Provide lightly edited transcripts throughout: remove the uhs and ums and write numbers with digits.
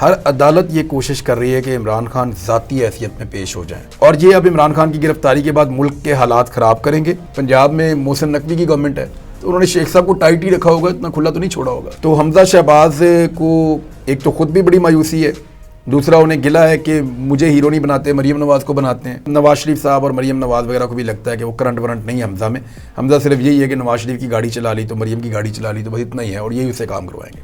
ہر عدالت یہ کوشش کر رہی ہے کہ عمران خان ذاتی حیثیت میں پیش ہو جائیں، اور یہ اب عمران خان کی گرفتاری کے بعد ملک کے حالات خراب کریں گے۔ پنجاب میں محسن نقوی کی گورنمنٹ ہے تو انہوں نے شیخ صاحب کو ٹائٹ ہی رکھا ہوگا، اتنا کھلا تو نہیں چھوڑا ہوگا۔ تو حمزہ شہباز کو ایک تو خود بھی بڑی مایوسی ہے، دوسرا انہیں گلا ہے کہ مجھے ہیرو نہیں بناتے، مریم نواز کو بناتے ہیں۔ نواز شریف صاحب اور مریم نواز وغیرہ کو بھی لگتا ہے کہ وہ کرنٹ ورنٹ نہیں ہے حمزہ میں، حمزہ صرف یہی ہے کہ نواز شریف کی گاڑی چلا لی تو مریم کی گاڑی چلا لی تو بس اتنا ہی ہے، اور یہی اسے کام کروائیں گے۔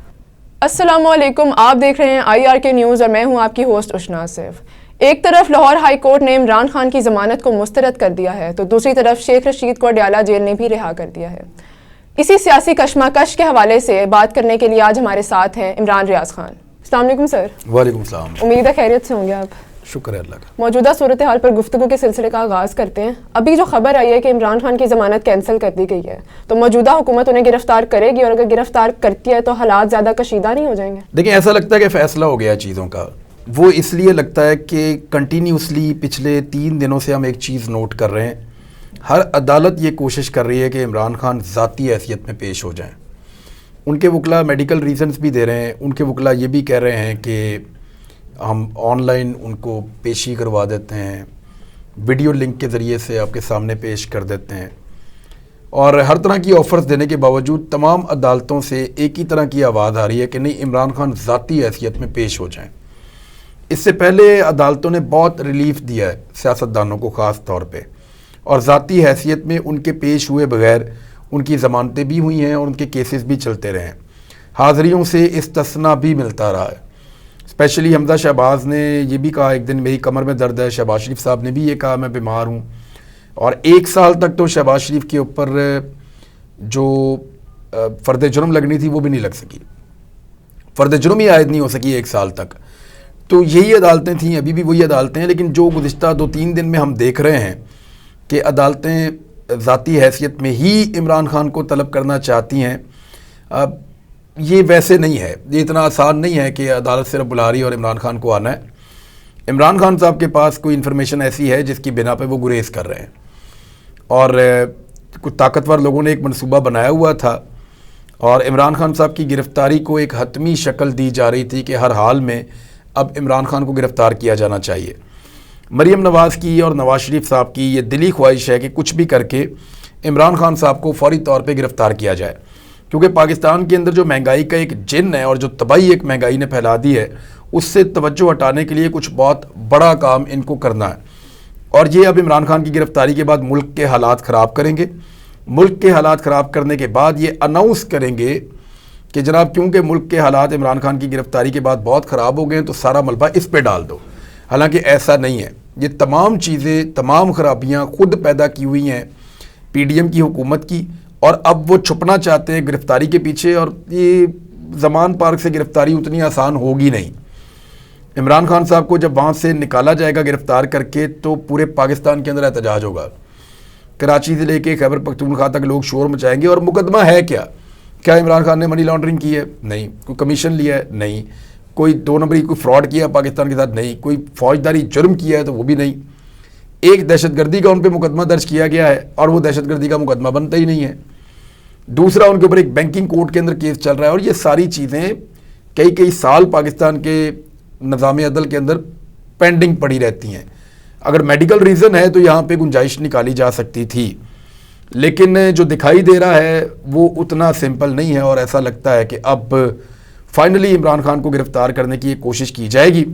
السلام علیکم، آپ دیکھ رہے ہیں IRK نیوز اور میں ہوں آپ کی ہوسٹ اشنا آصف۔ ایک طرف لاہور ہائی کورٹ نے عمران خان کی ضمانت کو مسترد کر دیا ہے تو دوسری طرف شیخ رشید کو اڈیالہ جیل نے بھی رہا کر دیا ہے۔ اسی سیاسی کشمکش کے حوالے سے بات کرنے کے لیے آج ہمارے ساتھ ہیں عمران ریاض خان۔ السلام علیکم سر۔ وعلیکم السلام۔ امید ہے خیریت سے ہوں گے آپ؟ شکر ہے اللہ کا۔ موجودہ صورتحال پر گفتگو کے سلسلے کا آغاز کرتے ہیں۔ ابھی جو خبر آئی ہے کہ عمران خان کی ضمانت کینسل کر دی گئی ہے، تو موجودہ حکومت انہیں گرفتار کرے گی، اور اگر گرفتار کرتی ہے تو حالات زیادہ کشیدہ نہیں ہو جائیں گے؟ دیکھیں، ایسا لگتا ہے کہ فیصلہ ہو گیا چیزوں کا۔ وہ اس لیے لگتا ہے کہ کنٹینیوسلی پچھلے 3 دنوں سے ہم ایک چیز نوٹ کر رہے ہیں، ہر عدالت یہ کوشش کر رہی ہے کہ عمران خان ذاتی حیثیت میں پیش ہو جائیں۔ ان کے وکلا میڈیکل ریزنز بھی دے رہے ہیں، ان کے وکلا یہ بھی کہہ رہے ہیں کہ ہم آن لائن ان کو پیشی کروا دیتے ہیں، ویڈیو لنک کے ذریعے سے آپ کے سامنے پیش کر دیتے ہیں، اور ہر طرح کی آفرز دینے کے باوجود تمام عدالتوں سے ایک ہی طرح کی آواز آ رہی ہے کہ نہیں، عمران خان ذاتی حیثیت میں پیش ہو جائیں۔ اس سے پہلے عدالتوں نے بہت ریلیف دیا ہے سیاستدانوں کو خاص طور پہ، اور ذاتی حیثیت میں ان کے پیش ہوئے بغیر ان کی ضمانتیں بھی ہوئی ہیں اور ان کے کیسز بھی چلتے رہے ہیں، حاضریوں سے استثناء بھی ملتا رہا ہے۔ اسپیشلی حمزہ شہباز نے یہ بھی کہا ایک دن میری کمر میں درد ہے، شہباز شریف صاحب نے بھی یہ کہا میں بیمار ہوں، اور 1 سال تک تو شہباز شریف کے اوپر جو فرد جرم لگنی تھی وہ بھی نہیں لگ سکی، فرد جرم ہی عائد نہیں ہو سکی 1 سال تک۔ تو یہی عدالتیں تھیں، ابھی بھی وہی عدالتیں ہیں، لیکن جو گزشتہ 2-3 دن میں ہم دیکھ رہے ہیں کہ عدالتیں ذاتی حیثیت میں ہی عمران خان کو طلب کرنا چاہتی ہیں، یہ ویسے نہیں ہے، یہ اتنا آسان نہیں ہے کہ عدالت صرف بلا رہی اور عمران خان کو آنا ہے۔ عمران خان صاحب کے پاس کوئی انفارمیشن ایسی ہے جس کی بنا پہ وہ گریز کر رہے ہیں، اور کچھ طاقتور لوگوں نے ایک منصوبہ بنایا ہوا تھا، اور عمران خان صاحب کی گرفتاری کو ایک حتمی شکل دی جا رہی تھی کہ ہر حال میں اب عمران خان کو گرفتار کیا جانا چاہیے۔ مریم نواز کی اور نواز شریف صاحب کی یہ دلی خواہش ہے کہ کچھ بھی کر کے عمران خان صاحب کو فوری طور پہ گرفتار کیا جائے، کیونکہ پاکستان کے اندر جو مہنگائی کا ایک جن ہے اور جو تباہی ایک مہنگائی نے پھیلا دی ہے، اس سے توجہ ہٹانے کے لیے کچھ بہت بڑا کام ان کو کرنا ہے، اور یہ اب عمران خان کی گرفتاری کے بعد ملک کے حالات خراب کریں گے۔ ملک کے حالات خراب کرنے کے بعد یہ اناؤنس کریں گے کہ جناب کیونکہ ملک کے حالات عمران خان کی گرفتاری کے بعد بہت خراب ہو گئے تو سارا ملبہ اس پہ ڈال دو، حالانکہ ایسا نہیں ہے۔ یہ تمام چیزیں، تمام خرابیاں خود پیدا کی ہوئی ہیں PDM کی حکومت کی، اور اب وہ چھپنا چاہتے ہیں گرفتاری کے پیچھے، اور یہ زمان پارک سے گرفتاری اتنی آسان ہوگی نہیں۔ عمران خان صاحب کو جب وہاں سے نکالا جائے گا گرفتار کر کے تو پورے پاکستان کے اندر احتجاج ہوگا، کراچی سے لے کے خیبر پختونخوا تک لوگ شور مچائیں گے۔ اور مقدمہ ہے کیا عمران خان نے منی لانڈرنگ کی ہے؟ نہیں۔ کوئی کمیشن لیا ہے؟ نہیں۔ کوئی 2 نمبری کوئی فراڈ کیا پاکستان کے ساتھ؟ نہیں۔ کوئی فوجداری جرم کیا ہے تو وہ بھی نہیں۔ ایک دہشت گردی کا ان پہ مقدمہ درج کیا گیا ہے اور وہ دہشت گردی کا مقدمہ بنتا ہی نہیں ہے۔ دوسرا، ان کے اوپر ایک بینکنگ کوڈ کے اندر کیس چل رہا ہے، اور یہ ساری چیزیں کئی سال پاکستان کے نظام عدل کے اندر پینڈنگ پڑی رہتی ہیں۔ اگر میڈیکل ریزن ہے تو یہاں پہ گنجائش نکالی جا سکتی تھی، لیکن جو دکھائی دے رہا ہے وہ اتنا سمپل نہیں ہے، اور ایسا لگتا ہے کہ اب فائنلی عمران خان کو گرفتار کرنے کی ایک کوشش کی جائے گی۔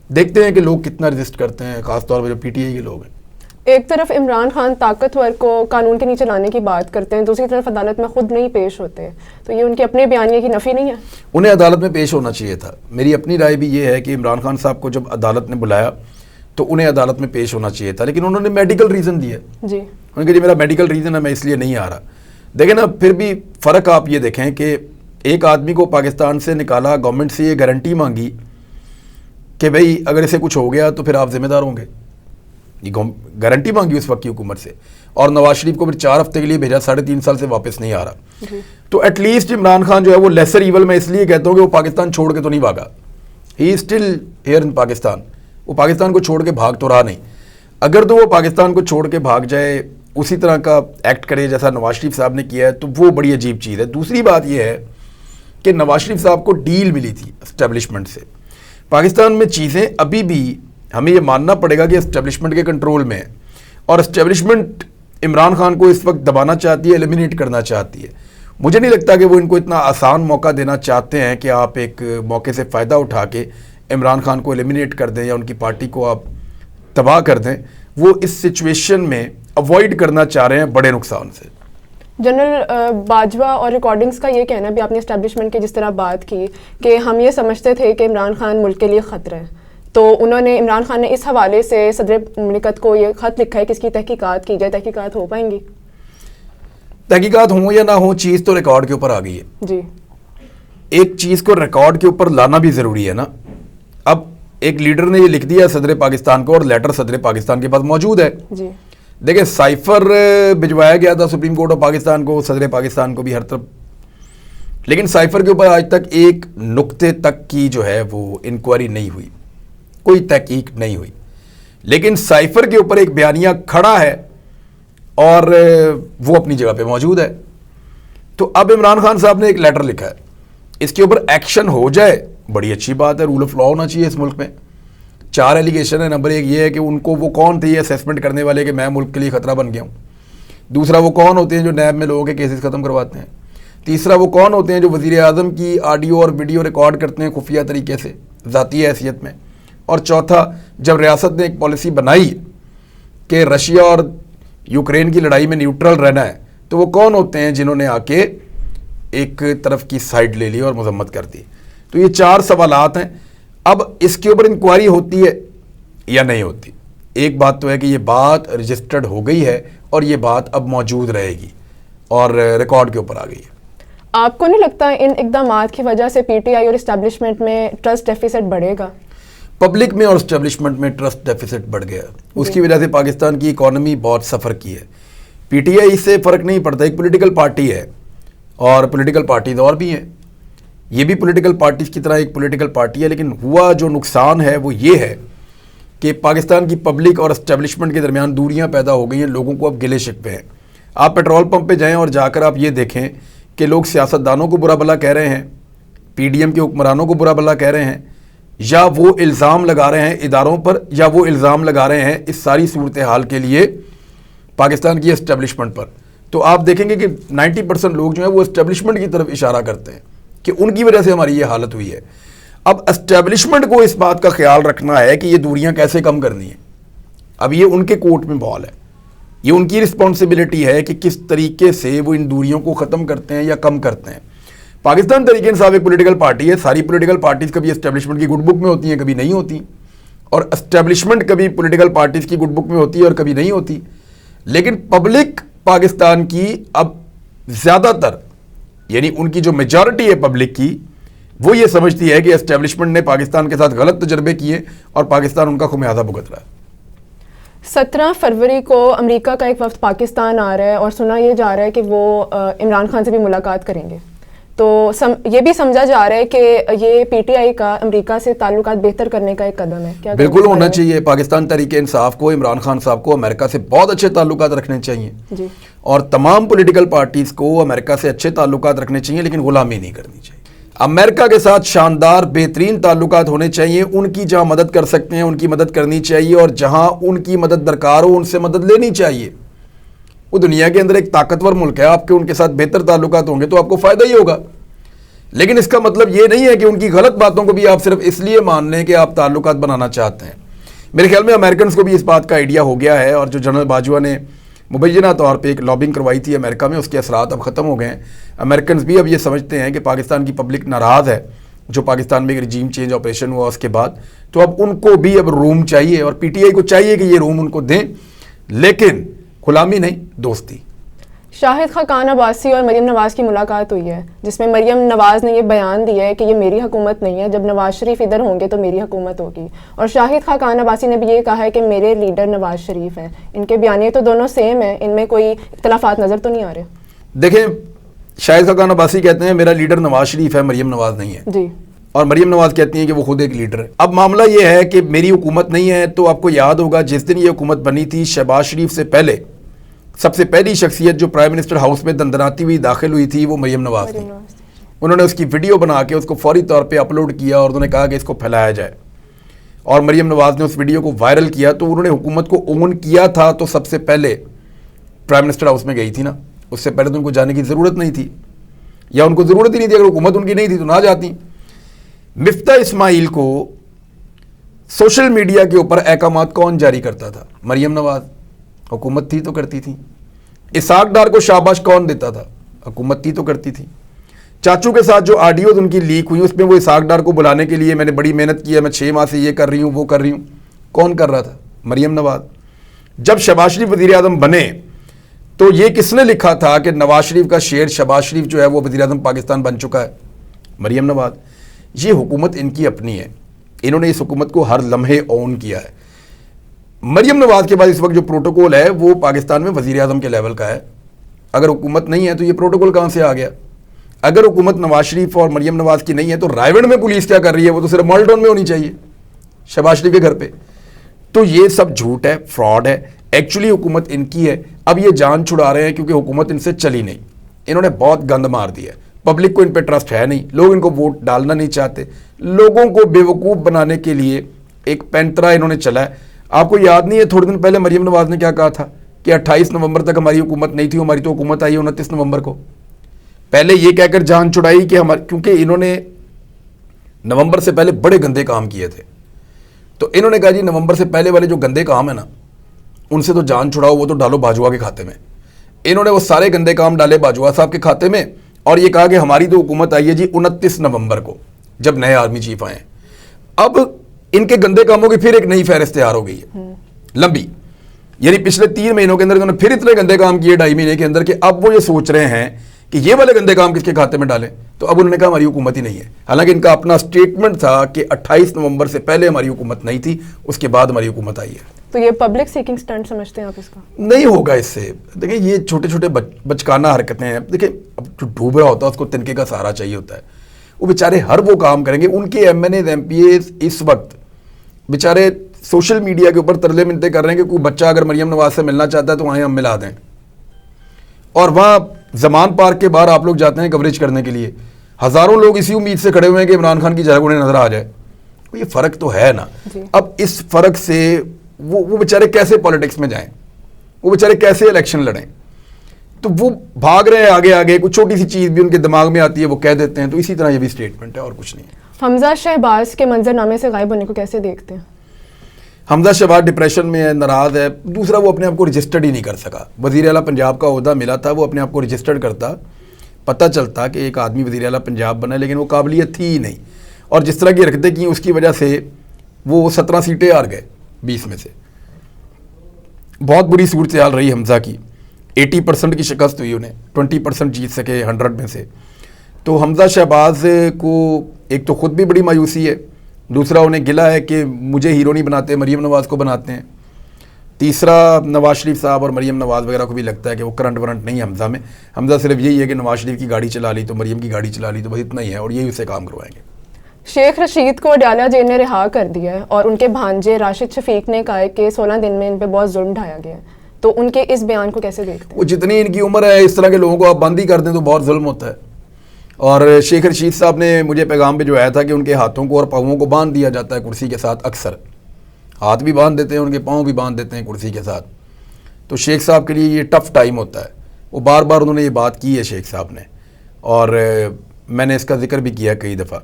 دیکھتے ہیں کہ لوگ کتنا رزسٹ کرتے ہیں، خاص طور پہ جو PTI کے لوگ ہیں۔ ایک طرف عمران خان طاقتور کو قانون کے نیچے لانے کی بات کرتے ہیں، دوسری طرف عدالت میں خود نہیں پیش ہوتے، تو یہ ان کے اپنے بیانیے کی نفی نہیں ہے؟ انہیں عدالت میں پیش ہونا چاہیے تھا۔ میری اپنی رائے بھی یہ ہے کہ عمران خان صاحب کو جب عدالت نے بلایا تو انہیں عدالت میں پیش ہونا چاہیے تھا، لیکن انہوں نے میڈیکل ریزن دیا جی، انہوں نے کہا میرا میڈیکل ریزن ہے، میں اس لیے نہیں آ رہا۔ دیکھیں نا، پھر بھی فرق آپ یہ دیکھیں کہ ایک آدمی کو پاکستان سے نکالا، گورنمنٹ سے یہ گارنٹی مانگی کہ بھئی اگر اسے کچھ ہو گیا تو پھر آپ ذمہ دار ہوں گے، یہ گارنٹی مانگی اس وقت کی حکومت سے، اور نواز شریف کو پھر 4 ہفتے کے لیے بھیجا، 3.5 سال سے واپس نہیں آ رہا۔ تو ایٹ لیسٹ عمران خان جو ہے وہ لیسر ایول، میں اس لیے کہتا ہوں کہ وہ پاکستان چھوڑ کے تو نہیں بھاگا، ہی اسٹل ہیئر ان پاکستان، وہ پاکستان کو چھوڑ کے بھاگ تو رہا نہیں۔ اگر تو وہ پاکستان کو چھوڑ کے بھاگ جائے، اسی طرح کا ایکٹ کرے جیسا نواز شریف صاحب نے کیا ہے، تو وہ بڑی عجیب چیز ہے۔ دوسری بات یہ ہے کہ نواز شریف صاحب کو ڈیل ملی تھی اسٹیبلشمنٹ سے، پاکستان میں چیزیں ابھی بھی ہمیں یہ ماننا پڑے گا کہ اسٹیبلشمنٹ کے کنٹرول میں ہے، اور اسٹیبلشمنٹ عمران خان کو اس وقت دبانا چاہتی ہے، ایلیمینیٹ کرنا چاہتی ہے. مجھے نہیں لگتا کہ وہ ان کو اتنا آسان موقع دینا چاہتے ہیں کہ آپ ایک موقع سے فائدہ اٹھا کے عمران خان کو ایلیمینیٹ کر دیں یا ان کی پارٹی کو آپ تباہ کر دیں. وہ اس سچویشن میں اوائڈ کرنا چاہ رہے ہیں بڑے نقصان سے. جنرل باجوہ اور ریکارڈنگز کا یہ کہنا بھی، آپ نے اسٹیبلشمنٹ کی جس طرح بات کی کہ ہم یہ سمجھتے تھے کہ عمران خان ملک کے لیے خطرہ ہے، تو انہوں نے عمران خان نے اس حوالے سے صدر مملکت کو یہ خط لکھا ہے کہ اس کی تحقیقات کی جائے. تحقیقات ہو پائیں گی؟ تحقیقات ہوں یا نہ ہوں، چیز تو ریکارڈ کے اوپر آ گئی ہے. جی، ایک چیز کو ریکارڈ کے اوپر لانا بھی ضروری ہے نا. اب ایک لیڈر نے یہ لکھ دیا صدر پاکستان کو، اور لیٹر صدر پاکستان کے پاس موجود ہے. جی، دیکھیں سائفر بھجوایا گیا تھا سپریم کورٹ آف پاکستان کو، صدر پاکستان کو بھی ہر طرف، لیکن سائفر کے اوپر آج تک ایک نقطے تک کی جو ہے وہ انکوائری نہیں ہوئی، کوئی تحقیق نہیں ہوئی. لیکن سائفر کے اوپر ایک بیانیہ کھڑا ہے اور وہ اپنی جگہ پہ موجود ہے. تو اب عمران خان صاحب نے ایک لیٹر لکھا ہے، اس کے اوپر ایکشن ہو جائے بڑی اچھی بات ہے. رول آف لا ہونا چاہیے اس ملک میں. 4 ایلیگیشن ہے. نمبر 1 یہ ہے کہ ان کو وہ کون تھے یہ اسیسمنٹ کرنے والے کہ میں ملک کے لیے خطرہ بن گیا ہوں. دوسرا وہ کون ہوتے ہیں جو نیب میں لوگوں کے کیسز ختم کرواتے ہیں. تیسرا وہ کون ہوتے ہیں جو وزیر اعظم کی آڈیو اور ویڈیو ریکارڈ کرتے ہیں خفیہ طریقے سے ذاتی حیثیت میں. اور چوتھا، جب ریاست نے ایک پالیسی بنائی کہ رشیا اور یوکرین کی لڑائی میں نیوٹرل رہنا ہے، تو وہ کون ہوتے ہیں جنہوں نے آ کے ایک طرف کی سائڈ لے لی اور مذمت کر دی. تو یہ 4 سوالات ہیں. اب اس کے اوپر انکوائری ہوتی ہے یا نہیں ہوتی. ایک بات تو ہے کہ یہ بات رجسٹرڈ ہو گئی ہے اور یہ بات اب موجود رہے گی اور ریکارڈ کے اوپر آ گئی ہے. آپ کو نہیں لگتا ان اقدامات کی وجہ سے پی ٹی آئی اور اسٹیبلشمنٹ میں ٹرسٹ ڈیفیسٹ بڑھے گا؟ پبلک میں اور اسٹیبلشمنٹ میں ٹرسٹ ڈیفیسٹ بڑھ گیا. اس کی وجہ سے پاکستان کی اکانومی بہت سفر کی ہے. پی ٹی آئی سے فرق نہیں پڑتا، ایک پولیٹیکل پارٹی ہے اور پولیٹیکل پارٹیز اور بھی ہیں. یہ بھی پولیٹیکل پارٹیز کی طرح ایک پولیٹیکل پارٹی ہے. لیکن ہوا جو نقصان ہے وہ یہ ہے کہ پاکستان کی پبلک اور اسٹیبلشمنٹ کے درمیان دوریاں پیدا ہو گئی ہیں. لوگوں کو اب گلے شکوے ہیں. آپ پیٹرول پمپ پہ جائیں اور جا کر آپ یہ دیکھیں کہ لوگ سیاستدانوں کو برا بھلا کہہ رہے ہیں، پی ڈی ایم کے حکمرانوں کو برا بھلا کہہ رہے ہیں، یا وہ الزام لگا رہے ہیں اداروں پر، یا وہ الزام لگا رہے ہیں اس ساری صورتحال کے لیے پاکستان کی اسٹیبلشمنٹ پر. تو آپ دیکھیں گے کہ 90% لوگ جو ہیں وہ اسٹیبلشمنٹ کی طرف اشارہ کرتے ہیں کہ ان کی وجہ سے ہماری یہ حالت ہوئی ہے. اب اسٹیبلشمنٹ کو اس بات کا خیال رکھنا ہے کہ یہ دوریاں کیسے کم کرنی ہیں. اب یہ ان کے کورٹ میں بال ہے، یہ ان کی رسپانسبلٹی ہے کہ کس طریقے سے وہ ان دوریوں کو ختم کرتے ہیں یا کم کرتے ہیں. پاکستان تحریک انصاف ایک پولیٹیکل پارٹی ہے. ساری پولیٹیکل پارٹیز کبھی اسٹیبلشمنٹ کی گڈ بک میں ہوتی ہیں، کبھی نہیں ہوتی، اور اسٹیبلشمنٹ کبھی پولیٹیکل پارٹیز کی گڈ بک میں ہوتی ہے اور کبھی نہیں ہوتی. لیکن پبلک پاکستان کی اب زیادہ تر، یعنی ان کی جو میجارٹی ہے پبلک کی، وہ یہ سمجھتی ہے کہ اسٹیبلشمنٹ نے پاکستان کے ساتھ غلط تجربے کیے اور پاکستان ان کا خمیازہ بھگت رہا ہے. 17 فروری کو امریکہ کا ایک وفد پاکستان آ رہا ہے اور سنا یہ جا رہا ہے کہ وہ عمران خان سے بھی ملاقات کریں گے. تو یہ بھی سمجھا جا رہا ہے کہ یہ پی ٹی آئی کا امریکہ سے تعلقات بہتر کرنے کا ایک قدم ہے. کیا بالکل ہونا چاہیے. پاکستان تحریک انصاف کو، عمران خان صاحب کو امریکہ سے بہت اچھے تعلقات رکھنے چاہیے جی، اور تمام پولیٹیکل پارٹیز کو امریکہ سے اچھے تعلقات رکھنے چاہیے، لیکن غلامی نہیں کرنی چاہیے. امریکہ کے ساتھ شاندار بہترین تعلقات ہونے چاہیے. ان کی جہاں مدد کر سکتے ہیں ان کی مدد کرنی چاہیے، اور جہاں ان کی مدد درکار ہو ان سے مدد لینی چاہیے. وہ دنیا کے اندر ایک طاقتور ملک ہے. آپ کے ان کے ساتھ بہتر تعلقات ہوں گے تو آپ کو فائدہ ہی ہوگا. لیکن اس کا مطلب یہ نہیں ہے کہ ان کی غلط باتوں کو بھی آپ صرف اس لیے مان لیں کہ آپ تعلقات بنانا چاہتے ہیں. میرے خیال میں امریکنز کو بھی اس بات کا آئیڈیا ہو گیا ہے، اور جو جنرل باجوہ نے مبینہ طور پہ ایک لابنگ کروائی تھی امریکہ میں، اس کے اثرات اب ختم ہو گئے ہیں. امریکنز بھی اب یہ سمجھتے ہیں کہ پاکستان کی پبلک ناراض ہے جو پاکستان میں ایک رجیم چینج آپریشن ہوا اس کے بعد. تو اب ان کو بھی اب روم چاہیے، اور پی ٹی آئی کو چاہیے کہ یہ روم ان کو دیں، لیکن غلامی نہیں، دوستی. شاہد خاقان عباسی اور مریم نواز کی ملاقات ہوئی ہے، جس میں مریم نواز نے یہ بیان دیا ہے کہ یہ میری حکومت نہیں ہے، جب نواز شریف ادھر ہوں گے تو میری حکومت ہوگی. اور شاہد خاقان عباسی نے بھی یہ کہا ہے کہ میرے لیڈر نواز شریف ہیں. ان کے بیانیے تو دونوں سیم ہیں، ان میں کوئی اختلافات نظر تو نہیں آ رہے. دیکھیں، شاہد خاقان عباسی کہتے ہیں میرا لیڈر نواز شریف ہے، مریم نواز نہیں ہے. جی. اور مریم نواز کہتی ہیں کہ وہ خود ایک لیڈر ہے. اب معاملہ یہ ہے کہ میری حکومت نہیں ہے، تو آپ کو یاد ہوگا جس دن یہ حکومت بنی تھی، شہباز شریف سے پہلے سب سے پہلی شخصیت جو پرائم منسٹر ہاؤس میں دندناتی ہوئی داخل ہوئی تھی وہ مریم نواز تھی. انہوں نے اس کی ویڈیو بنا کے اس کو فوری طور پہ اپلوڈ کیا اور انہوں نے کہا کہ اس کو پھیلایا جائے، اور مریم نواز نے اس ویڈیو کو وائرل کیا. تو انہوں نے حکومت کو اون کیا تھا تو سب سے پہلے پرائم منسٹر ہاؤس میں گئی تھی نا، اس سے پہلے تو ان کو جانے کی ضرورت نہیں تھی، یا ان کو ضرورت ہی نہیں تھی. اگر حکومت ان کی نہیں تھی تو نہ جاتی. مفتاح اسماعیل کو سوشل میڈیا کے اوپر احکامات کون جاری کرتا تھا؟ مریم نواز. حکومت تھی تو کرتی تھی. اسحاق ڈار کو شاباش کون دیتا تھا؟ حکومت تھی تو کرتی تھی. چاچو کے ساتھ جو آڈیوز ان کی لیک ہوئی اس میں وہ اسحاق ڈار کو بلانے کے لیے میں نے بڑی محنت کی ہے، میں 6 ماہ سے یہ کر رہی ہوں وہ کر رہی ہوں، کون کر رہا تھا؟ مریم نواز. جب شہباز شریف وزیر اعظم بنے تو یہ کس نے لکھا تھا کہ نواز شریف کا شعر شہباز شریف جو ہے وہ وزیر اعظم پاکستان بن چکا ہے؟ مریم نواز. یہ حکومت ان کی اپنی ہے، انہوں نے اس حکومت کو ہر لمحے اون کیا ہے. مریم نواز کے بعد اس وقت جو پروٹوکول ہے وہ پاکستان میں وزیر اعظم کے لیول کا ہے. اگر حکومت نہیں ہے تو یہ پروٹوکول کہاں سے آ گیا؟ اگر حکومت نواز شریف اور مریم نواز کی نہیں ہے تو رائے گڑھ میں پولیس کیا کر رہی ہے؟ وہ تو صرف مال ٹاؤن میں ہونی چاہیے، شہباز شریف کے گھر پہ. تو یہ سب جھوٹ ہے، فراڈ ہے. ایکچولی حکومت ان کی ہے. اب یہ جان چھڑا رہے ہیں کیونکہ حکومت ان سے چلی نہیں. انہوں نے بہت گند مار دیا ہے، پبلک کو ان پہ ٹرسٹ ہے نہیں، لوگ ان کو ووٹ ڈالنا نہیں چاہتے. لوگوں کو بیوقوف بنانے کے لیے ایک پینترا انہوں نے چلا ہے. آپ کو یاد نہیں ہے تھوڑے دن پہلے مریم نواز نے کیا کہا تھا کہ 28 نومبر تک ہماری حکومت نہیں تھی، ہماری تو حکومت آئی 29 نومبر کو. پہلے یہ کہہ کر جان چھڑائی کہ کیونکہ انہوں نے نومبر سے پہلے بڑے گندے کام کیے تھے، تو انہوں نے کہا جی نومبر سے پہلے والے جو گندے کام ہیں نا ان سے تو جان چھڑاؤ، وہ تو ڈالو باجوہ کے کھاتے میں. انہوں نے وہ سارے گندے کام ڈالے باجوہ صاحب کے کھاتے میں، اور یہ کہا کہ ہماری تو حکومت آئی ہے جی 29 نومبر کو جب نئے آرمی چیف آئے ہیں. اب ان کے گندے کاموں کی پھر ایک نئی فہرست تیار ہو گئی ہے لمبی. یعنی پچھلے 3 مہینوں کے اندر انہوں نے پھر اتنے گندے کام کیے 2.5 مہینے کے اندر کہ اب وہ یہ سوچ رہے ہیں کہ یہ والے گندے کام کس کے کھاتے میں ڈالیں. تو اب انہوں نے کہا ہماری حکومت ہی نہیں ہے، حالانکہ ان کا اپنا سٹیٹمنٹ تھا کہ 28 نومبر سے پہلے ہماری حکومت نہیں تھی، اس کے بعد ہماری حکومت آئی ہے. تو یہ پبلک سیکنگ سٹنٹ سمجھتے ہیں آپ اس کا؟ نہیں ہوگا اس سے. دیکھیں یہ چھوٹے چھوٹے بچکانہ حرکتیں ہیں. دیکھیں اب جو ڈوب رہا ہوتا ہے اس کو تنکے کا سہارا چاہیے ہوتا ہے. وہ بیچارے ہر وہ کام کریں گے. ان کے M N As M P As اس وقت بیچارے سوشل میڈیا کے اوپر ترلے منتیں کر رہے ہیں کہ کوئی بچہ اگر مریم نواز سے ملنا چاہتا ہے تو وہاں ہم ملا دیں. اور وہاں زمان پارک کے باہر آپ لوگ جاتے ہیں کوریج کرنے کے لیے، ہزاروں لوگ اسی امید سے کھڑے ہوئے ہیں کہ عمران خان کی جگہ انہیں نظر آ جائے. یہ فرق تو ہے نا. اب اس فرق سے وہ بیچارے کیسے پالیٹکس میں جائیں، وہ بیچارے کیسے الیکشن لڑیں؟ تو وہ بھاگ رہے ہیں آگے آگے. کوئی چھوٹی سی چیز بھی ان کے دماغ میں آتی ہے وہ کہہ دیتے ہیں. تو اسی طرح یہ بھی اسٹیٹمنٹ ہے اور کچھ نہیں. حمزہ شہباز کے منظر نامے سے غائب ہونے کو کیسے دیکھتے ہیں؟ حمزہ شہباز ڈپریشن میں ہے، ناراض ہے. دوسرا وہ اپنے آپ کو رجسٹرڈ ہی نہیں کر سکا. وزیر اعلیٰ پنجاب کا عہدہ ملا تھا، وہ اپنے آپ کو رجسٹرڈ کرتا، پتہ چلتا کہ ایک آدمی وزیر اعلیٰ پنجاب بنا ہے، لیکن وہ قابلیت تھی ہی نہیں. اور جس طرح کی حرکتیں کی اس کی وجہ سے وہ 17 سیٹیں ہار گئے 20 میں سے. بہت بری صورتحال رہی حمزہ کی. 80% کی شکست ہوئی انہیں، 20% جیت سکے 100 میں سے. تو حمزہ شہباز کو ایک تو خود بھی بڑی مایوسی ہے، دوسرا انہیں گلا ہے کہ مجھے ہیرو نہیں بناتے، مریم نواز کو بناتے ہیں. تیسرا نواز شریف صاحب اور مریم نواز وغیرہ کو بھی لگتا ہے کہ وہ کرنٹ ورنٹ نہیں ہے حمزہ میں. حمزہ صرف یہی ہے کہ نواز شریف کی گاڑی چلا لی تو مریم کی گاڑی چلا لی، تو بس اتنا ہی ہے، اور یہی اسے کام کروائیں گے. شیخ رشید کو اڈیالہ جیل نے رہا کر دیا ہے اور ان کے بھانجے راشد شفیق نے کہا ہے کہ 16 دن میں ان پہ بہت ظلم ڈھایا گیا ہے. تو ان کے اس بیان کو کیسے دیکھتے ہیں؟ وہ جتنی ان کی عمر ہے اس طرح کے لوگوں کو آپ بند ہی کر دیں تو بہت ظلم ہوتا ہے. اور شیخ رشید صاحب نے مجھے پیغام پہ جو آیا تھا کہ ان کے ہاتھوں کو اور پاؤں کو باندھ دیا جاتا ہے کرسی کے ساتھ. اکثر ہاتھ بھی باندھ دیتے ہیں، ان کے پاؤں بھی باندھ دیتے ہیں کرسی کے ساتھ. تو شیخ صاحب کے لیے یہ ٹف ٹائم ہوتا ہے. وہ بار بار انہوں نے یہ بات کی ہے شیخ صاحب نے، اور میں نے اس کا ذکر بھی کیا کئی دفعہ.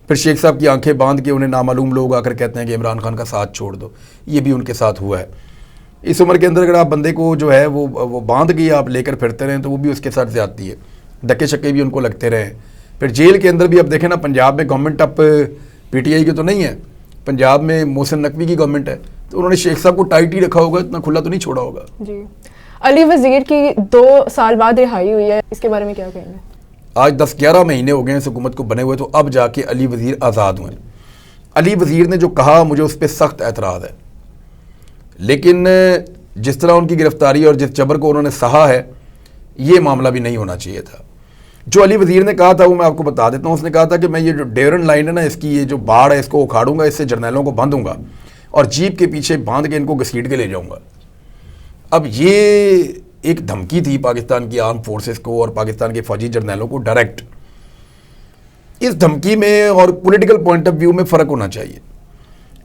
پھر شیخ صاحب کی آنکھیں باندھ کے انہیں نامعلوم لوگ آ کر کہتے ہیں کہ عمران خان کا ساتھ چھوڑ دو. یہ بھی ان کے ساتھ ہوا ہے. اس عمر کے اندر اگر آپ بندے کو جو ہے وہ باندھ کے آپ لے کر پھرتے رہیں تو وہ بھی اس کے ساتھ زیادتی ہے. دھکے شکے بھی ان کو لگتے رہے. پھر جیل کے اندر بھی اب دیکھیں نا، پنجاب میں گورنمنٹ اب پی ٹی آئی کی تو نہیں ہے، پنجاب میں محسن نقوی کی گورنمنٹ ہے. تو انہوں نے شیخ صاحب کو ٹائٹ ہی رکھا ہوگا، اتنا کھلا تو نہیں چھوڑا ہوگا. جی. علی وزیر کی 2 سال بعد رہائی ہوئی ہے، اس کے بارے میں کیا کہیں گے؟ آج 10-11 مہینے ہو گئے ہیں اس حکومت کو بنے ہوئے، تو اب جا کے علی وزیر آزاد ہوئے. علی وزیر نے جو کہا مجھے اس پہ سخت اعتراض ہے، لیکن جس طرح ان کی گرفتاری اور جس جبر کو انہوں نے سہا ہے، یہ معاملہ بھی نہیں ہونا چاہیے تھا. جو علی وزیر نے کہا تھا وہ میں آپ کو بتا دیتا ہوں. اس نے کہا تھا کہ میں یہ جو ڈیورن لائن ہے نا، اس کی یہ جو باڑ ہے اس کو اکھاڑوں گا، اس سے جرنیلوں کو باندھوں گا اور جیپ کے پیچھے باندھ کے ان کو گھسیٹ کے لے جاؤں گا. اب یہ ایک دھمکی تھی پاکستان کی آرم فورسز کو اور پاکستان کے فوجی جرنیلوں کو ڈائریکٹ. اس دھمکی میں اور پولیٹیکل پوائنٹ آف ویو میں فرق ہونا چاہیے.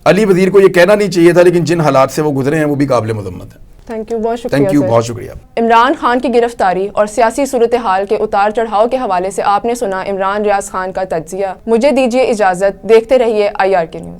علی وزیر کو یہ کہنا نہیں چاہیے تھا، لیکن جن حالات سے وہ گزرے ہیں وہ بھی قابل مذمت ہیں. تھینک یو، بہت تھینک یو، شکریہ. بہت شکریہ. عمران خان کی گرفتاری اور سیاسی صورتحال کے اتار چڑھاؤ کے حوالے سے آپ نے سنا عمران ریاض خان کا تجزیہ. مجھے دیجیے اجازت، دیکھتے رہیے IRK نیوز.